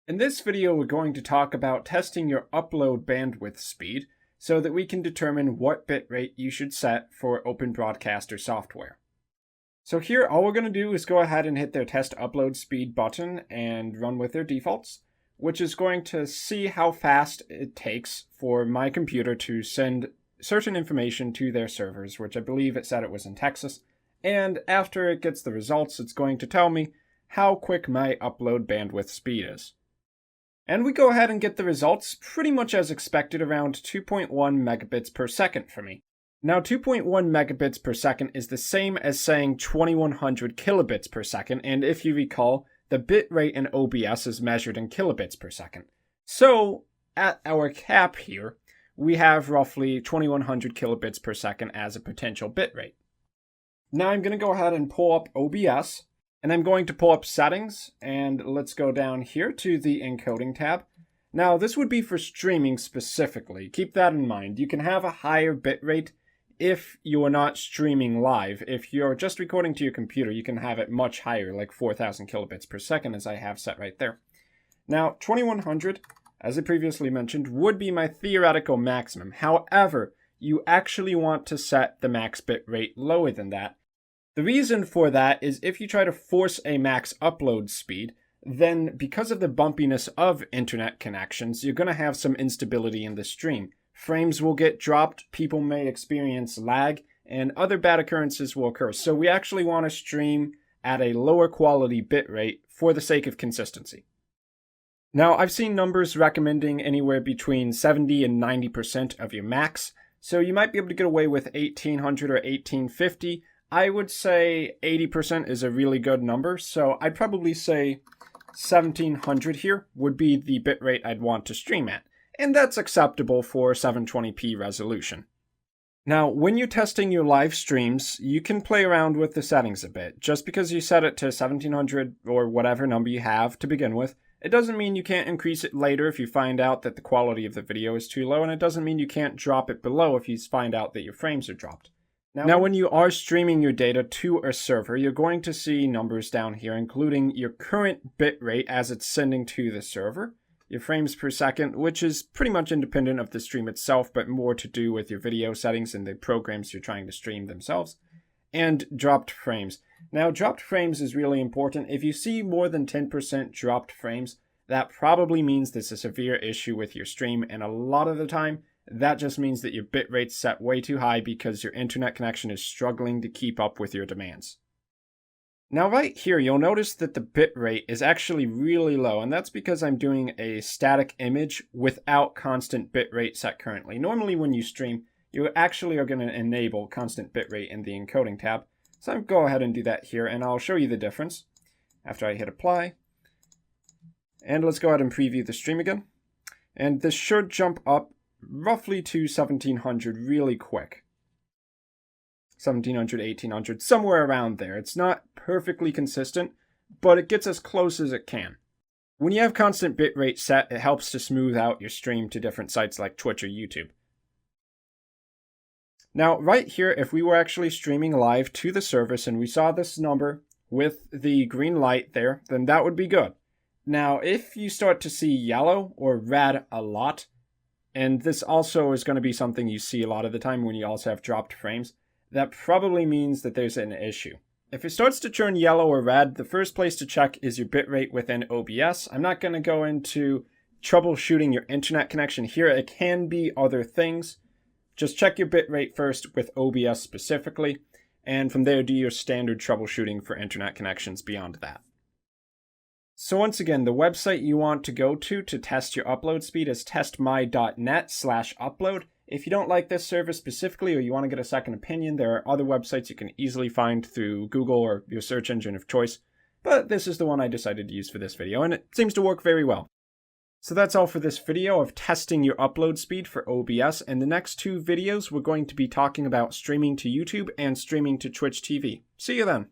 In this video, we're going to talk about testing your upload bandwidth speed so that we can determine what bitrate you should set for Open Broadcaster software. So here, all we're going to do is go ahead and hit their test upload speed button and run with their defaults, which is going to see how fast it takes for my computer to send certain information to their servers, which I believe it said it was in Texas. And after it gets the results, it's going to tell me how quick my upload bandwidth speed is. And we go ahead and get the results pretty much as expected, around 2.1 megabits per second for me. Now 2.1 megabits per second is the same as saying 2100 kilobits per second, and if you recall, the bit rate in OBS is measured in kilobits per second. So at our cap here, we have roughly 2100 kilobits per second as a potential bit rate. Now I'm going to go ahead and pull up OBS. And I'm going to pull up settings, and let's go down here to the encoding tab. Now this would be for streaming specifically. Keep that in mind. You can have a higher bitrate if you are not streaming live. If you're just recording to your computer, you can have it much higher, like 4000 kilobits per second, as I have set right there. Now 2100, as I previously mentioned, would be my theoretical maximum. However, you actually want to set the max bitrate lower than that. The reason for that is if you try to force a max upload speed, then because of the bumpiness of internet connections, you're going to have some instability in the stream. Frames will get dropped, people may experience lag, and other bad occurrences will occur. So we actually want to stream at a lower quality bitrate for the sake of consistency. Now, I've seen numbers recommending anywhere between 70 and 90% of your max, so you might be able to get away with 1800 or 1850. I would say 80% is a really good number, so I'd probably say 1700 here would be the bitrate I'd want to stream at, and that's acceptable for 720p resolution. Now, when you're testing your live streams, you can play around with the settings a bit. Just because you set it to 1700 or whatever number you have to begin with, it doesn't mean you can't increase it later if you find out that the quality of the video is too low, and it doesn't mean you can't drop it below if you find out that your frames are dropped. Now, when you are streaming your data to a server, you're going to see numbers down here, including your current bitrate as it's sending to the server, your frames per second, which is pretty much independent of the stream itself, but more to do with your video settings and the programs you're trying to stream themselves, and dropped frames. Now, dropped frames is really important. If you see more than 10% dropped frames, that probably means there's a severe issue with your stream, and a lot of the time, that just means that your bitrate's set way too high because your internet connection is struggling to keep up with your demands. Now right here, you'll notice that the bitrate is actually really low, and that's because I'm doing a static image without constant bitrate set currently. Normally when you stream, you actually are going to enable constant bitrate in the encoding tab. So I'll go ahead and do that here, and I'll show you the difference after I hit apply. And let's go ahead and preview the stream again. And this should jump up roughly to 1700 really quick. 1700, 1800, somewhere around there. It's not perfectly consistent, but it gets as close as it can. When you have constant bitrate set, it helps to smooth out your stream to different sites like Twitch or YouTube. Now, right here, if we were actually streaming live to the service and we saw this number with the green light there, then that would be good. Now, if you start to see yellow or red a lot, and this also is going to be something you see a lot of the time when you also have dropped frames, that probably means that there's an issue. If it starts to turn yellow or red, the first place to check is your bitrate within OBS. I'm not going to go into troubleshooting your internet connection here. It can be other things. Just check your bitrate first with OBS specifically, and from there do your standard troubleshooting for internet connections beyond that. So once again, the website you want to go to test your upload speed is testmy.net/upload. If you don't like this service specifically or you want to get a second opinion, there are other websites you can easily find through Google or your search engine of choice. But this is the one I decided to use for this video, and it seems to work very well. So that's all for this video of testing your upload speed for OBS. In the next two videos, we're going to be talking about streaming to YouTube and streaming to Twitch TV. See you then.